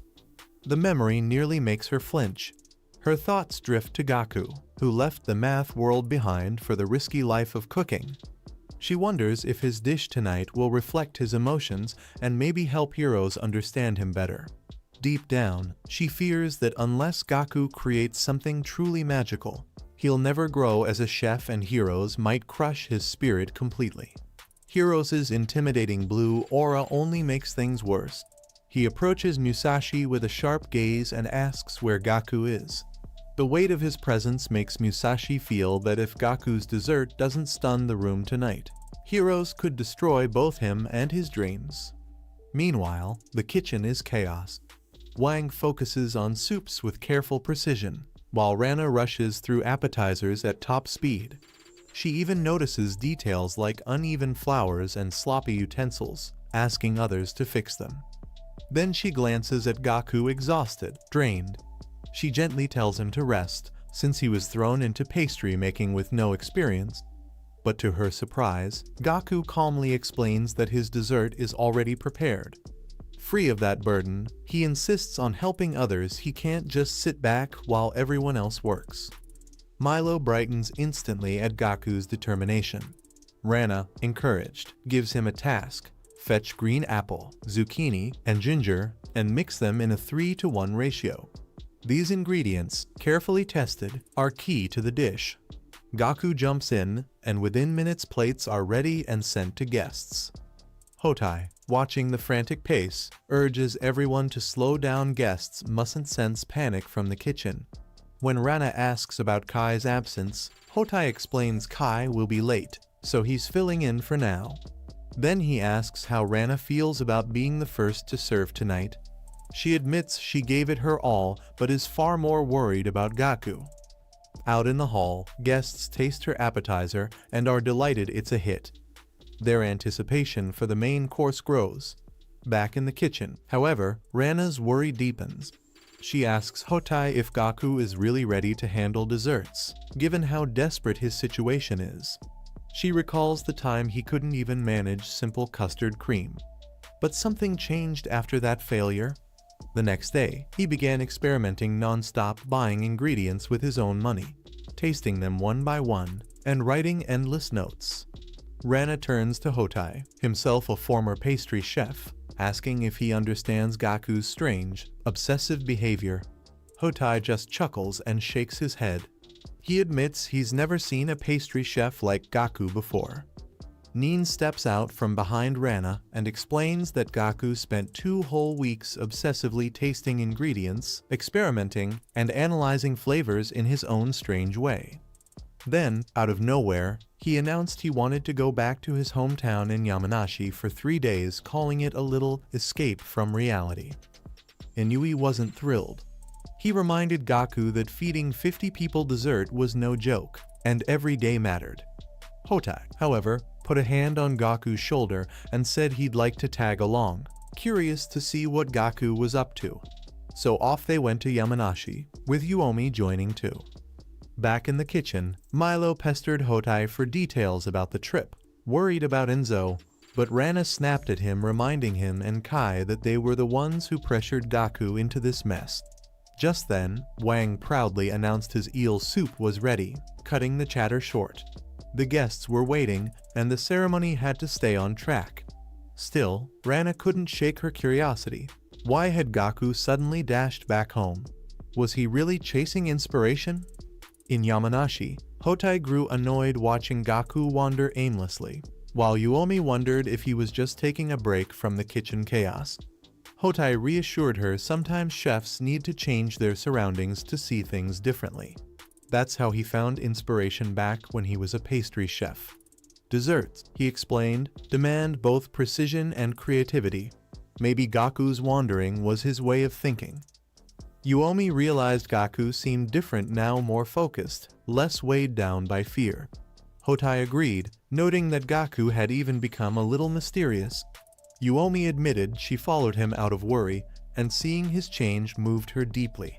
The memory nearly makes her flinch. Her thoughts drift to Gaku, who left the math world behind for the risky life of cooking. She wonders if his dish tonight will reflect his emotions and maybe help heroes understand him better. Deep down, she fears that unless Gaku creates something truly magical, he'll never grow as a chef and heroes might crush his spirit completely. Heroes' intimidating blue aura only makes things worse. He approaches Musashi with a sharp gaze and asks where Gaku is. The weight of his presence makes Musashi feel that if Gaku's dessert doesn't stun the room tonight, heroes could destroy both him and his dreams. Meanwhile, the kitchen is chaos. Wang focuses on soups with careful precision, while Rana rushes through appetizers at top speed. She even notices details like uneven flours and sloppy utensils, asking others to fix them. Then she glances at Gaku exhausted, drained. She gently tells him to rest, since he was thrown into pastry making with no experience. But to her surprise, Gaku calmly explains that his dessert is already prepared. Free of that burden, he insists on helping others. He can't just sit back while everyone else works. Milo brightens instantly at Gaku's determination. Rana, encouraged, gives him a task: fetch green apple, zucchini, and ginger, and mix them in a 3-to-1 ratio. These ingredients, carefully tested, are key to the dish. Gaku jumps in, and within minutes plates are ready and sent to guests. Hotai, watching the frantic pace, urges everyone to slow down. Guests mustn't sense panic from the kitchen. When Rana asks about Kai's absence, Hotai explains Kai will be late, so he's filling in for now. Then he asks how Rana feels about being the first to serve tonight. She admits she gave it her all, but is far more worried about Gaku. Out in the hall, guests taste her appetizer and are delighted it's a hit. Their anticipation for the main course grows. Back in the kitchen, however, Rana's worry deepens. She asks Hotai if Gaku is really ready to handle desserts, given how desperate his situation is. She recalls the time he couldn't even manage simple custard cream. But something changed after that failure. The next day, he began experimenting non-stop, buying ingredients with his own money, tasting them one by one, and writing endless notes. Rana turns to Hotai, himself a former pastry chef, asking if he understands Gaku's strange, obsessive behavior. Hotai just chuckles and shakes his head. He admits he's never seen a pastry chef like Gaku before. Nin steps out from behind Rana and explains that Gaku spent 2 whole weeks obsessively tasting ingredients, experimenting, and analyzing flavors in his own strange way. Then, out of nowhere, he announced he wanted to go back to his hometown in Yamanashi for 3 days, calling it a little escape from reality. Inui wasn't thrilled. He reminded Gaku that feeding 50 people dessert was no joke, and every day mattered. Hotai, however, put a hand on Gaku's shoulder and said he'd like to tag along, curious to see what Gaku was up to. So off they went to Yamanashi, with Uomi joining too. Back in the kitchen, Milo pestered Hotai for details about the trip, worried about Enzo, but Rana snapped at him, reminding him and Kai that they were the ones who pressured Gaku into this mess. Just then, Wang proudly announced his eel soup was ready, cutting the chatter short. The guests were waiting, and the ceremony had to stay on track. Still, Rana couldn't shake her curiosity. Why had Gaku suddenly dashed back home? Was he really chasing inspiration? In Yamanashi, Hotai grew annoyed watching Gaku wander aimlessly, while Uomi wondered if he was just taking a break from the kitchen chaos. Hotai reassured her sometimes chefs need to change their surroundings to see things differently. That's how he found inspiration back when he was a pastry chef. Desserts, he explained, demand both precision and creativity. Maybe Gaku's wandering was his way of thinking. Uomi realized Gaku seemed different now, more focused, less weighed down by fear. Hotai agreed, noting that Gaku had even become a little mysterious. Uomi admitted she followed him out of worry, and seeing his change moved her deeply.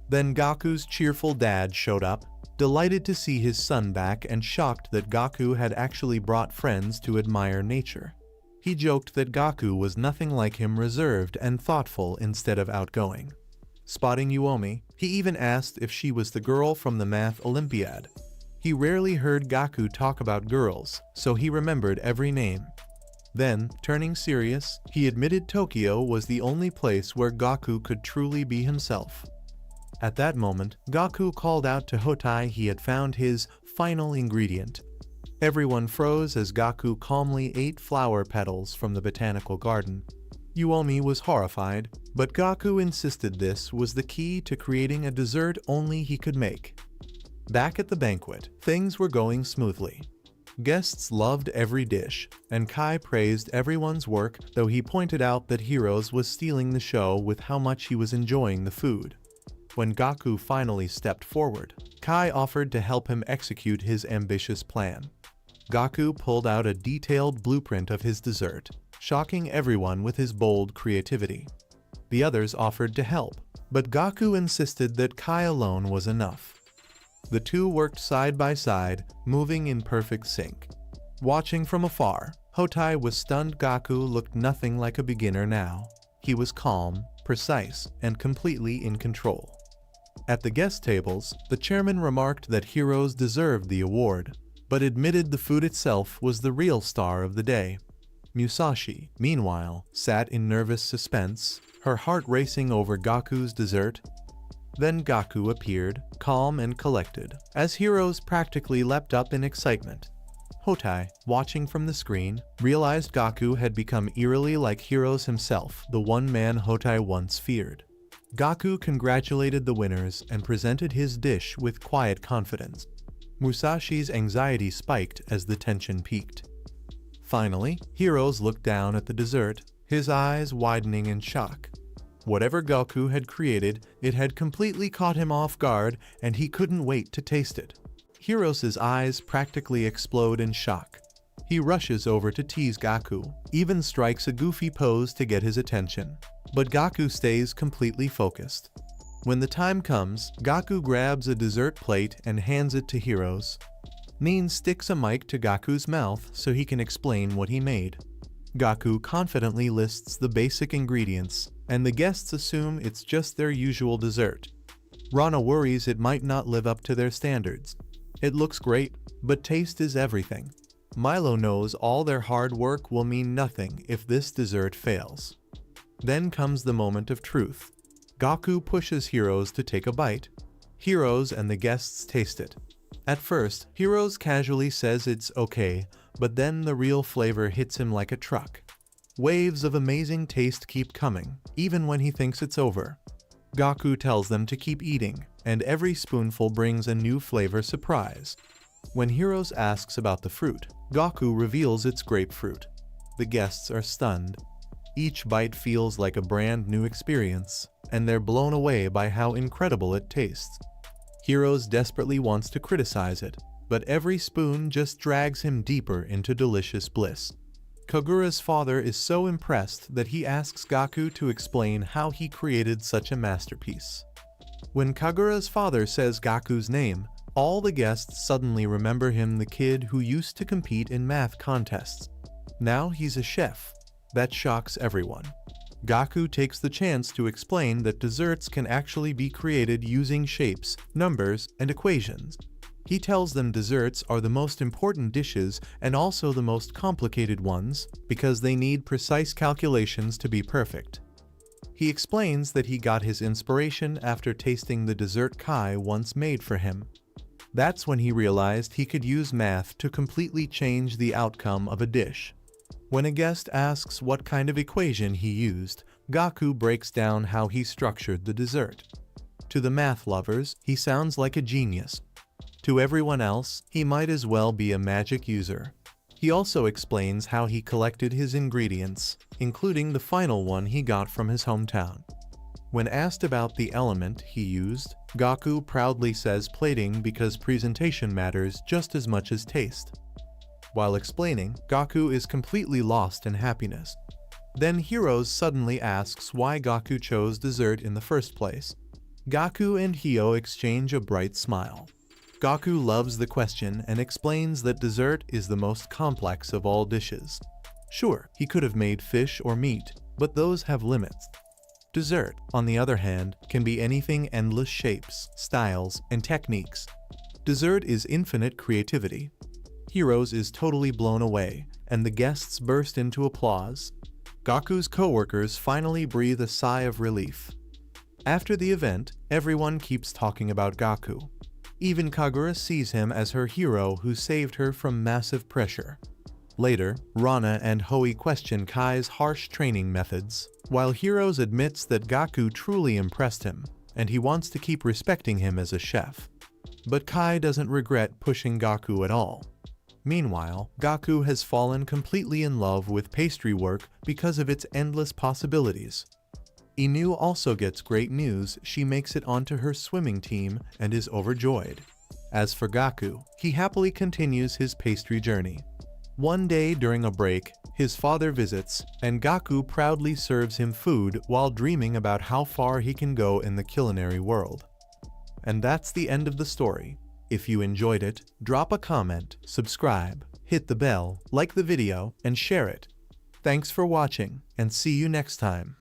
Then Gaku's cheerful dad showed up, delighted to see his son back and shocked that Gaku had actually brought friends to admire nature. He joked that Gaku was nothing like him, reserved and thoughtful instead of outgoing. Spotting Uomi, he even asked if she was the girl from the math Olympiad. He rarely heard Gaku talk about girls, so he remembered every name. Then, turning serious, he admitted Tokyo was the only place where Gaku could truly be himself. At that moment, Gaku called out to Hotai he had found his final ingredient. Everyone froze as Gaku calmly ate flower petals from the botanical garden. Uomi was horrified, but Gaku insisted this was the key to creating a dessert only he could make. Back at the banquet, things were going smoothly. Guests loved every dish, and Kai praised everyone's work, though he pointed out that Heroes was stealing the show with how much he was enjoying the food. When Gaku finally stepped forward, Kai offered to help him execute his ambitious plan. Gaku pulled out a detailed blueprint of his dessert, shocking everyone with his bold creativity. The others offered to help, but Gaku insisted that Kai alone was enough. The two worked side by side, moving in perfect sync. Watching from afar, Hotai was stunned. Gaku looked nothing like a beginner now. He was calm, precise, and completely in control. At the guest tables, the chairman remarked that Heroes deserved the award, but admitted the food itself was the real star of the day. Musashi, meanwhile, sat in nervous suspense, her heart racing over Gaku's dessert. Then Gaku appeared, calm and collected, as Heroes practically leapt up in excitement. Hotai, watching from the screen, realized Gaku had become eerily like Heroes himself, the one man Hotai once feared. Gaku congratulated the winners and presented his dish with quiet confidence. Musashi's anxiety spiked as the tension peaked. Finally, Heroes looked down at the dessert, his eyes widening in shock. Whatever Gaku had created, it had completely caught him off guard, and he couldn't wait to taste it. Heroes' eyes practically explode in shock. He rushes over to tease Gaku, even strikes a goofy pose to get his attention. But Gaku stays completely focused. When the time comes, Gaku grabs a dessert plate and hands it to Heroes. Nin sticks a mic to Gaku's mouth so he can explain what he made. Gaku confidently lists the basic ingredients, and the guests assume it's just their usual dessert. Rana worries it might not live up to their standards. It looks great, but taste is everything. Milo knows all their hard work will mean nothing if this dessert fails. Then comes the moment of truth. Gaku pushes Heroes to take a bite. Heroes and the guests taste it. At first, Heroes casually says it's okay, but then the real flavor hits him like a truck. Waves of amazing taste keep coming, even when he thinks it's over. Gaku tells them to keep eating, and every spoonful brings a new flavor surprise. When Heroes asks about the fruit, Gaku reveals it's grapefruit. The guests are stunned. Each bite feels like a brand new experience, and they're blown away by how incredible it tastes. Heroes desperately wants to criticize it, but every spoon just drags him deeper into delicious bliss. Kagura's father is so impressed that he asks Gaku to explain how he created such a masterpiece. When Kagura's father says Gaku's name, all the guests suddenly remember him, the kid who used to compete in math contests. Now he's a chef. That shocks everyone. Gaku takes the chance to explain that desserts can actually be created using shapes, numbers, and equations. He tells them desserts are the most important dishes and also the most complicated ones because they need precise calculations to be perfect. He explains that he got his inspiration after tasting the dessert Kai once made for him. That's when he realized he could use math to completely change the outcome of a dish. When a guest asks what kind of equation he used, Gaku breaks down how he structured the dessert. To the math lovers, he sounds like a genius. To everyone else, he might as well be a magic user. He also explains how he collected his ingredients, including the final one he got from his hometown. When asked about the element he used, Gaku proudly says plating because presentation matters just as much as taste. While explaining, Gaku is completely lost in happiness. Then Heroes suddenly asks why Gaku chose dessert in the first place. Gaku and Hio exchange a bright smile. Gaku loves the question and explains that dessert is the most complex of all dishes. Sure, he could have made fish or meat, but those have limits. Dessert, on the other hand, can be anything, endless shapes, styles, and techniques. Dessert is infinite creativity. Heroes is totally blown away, and the guests burst into applause. Gaku's co-workers finally breathe a sigh of relief. After the event, everyone keeps talking about Gaku. Even Kagura sees him as her hero who saved her from massive pressure. Later, Rana and Hoi question Kai's harsh training methods, while Heroes admits that Gaku truly impressed him, and he wants to keep respecting him as a chef. But Kai doesn't regret pushing Gaku at all. Meanwhile, Gaku has fallen completely in love with pastry work because of its endless possibilities. Inu also gets great news. She makes it onto her swimming team and is overjoyed. As for Gaku, he happily continues his pastry journey. One day during a break, his father visits, and Gaku proudly serves him food while dreaming about how far he can go in the culinary world. And that's the end of the story. If you enjoyed it, drop a comment, subscribe, hit the bell, like the video, and share it. Thanks for watching, and see you next time.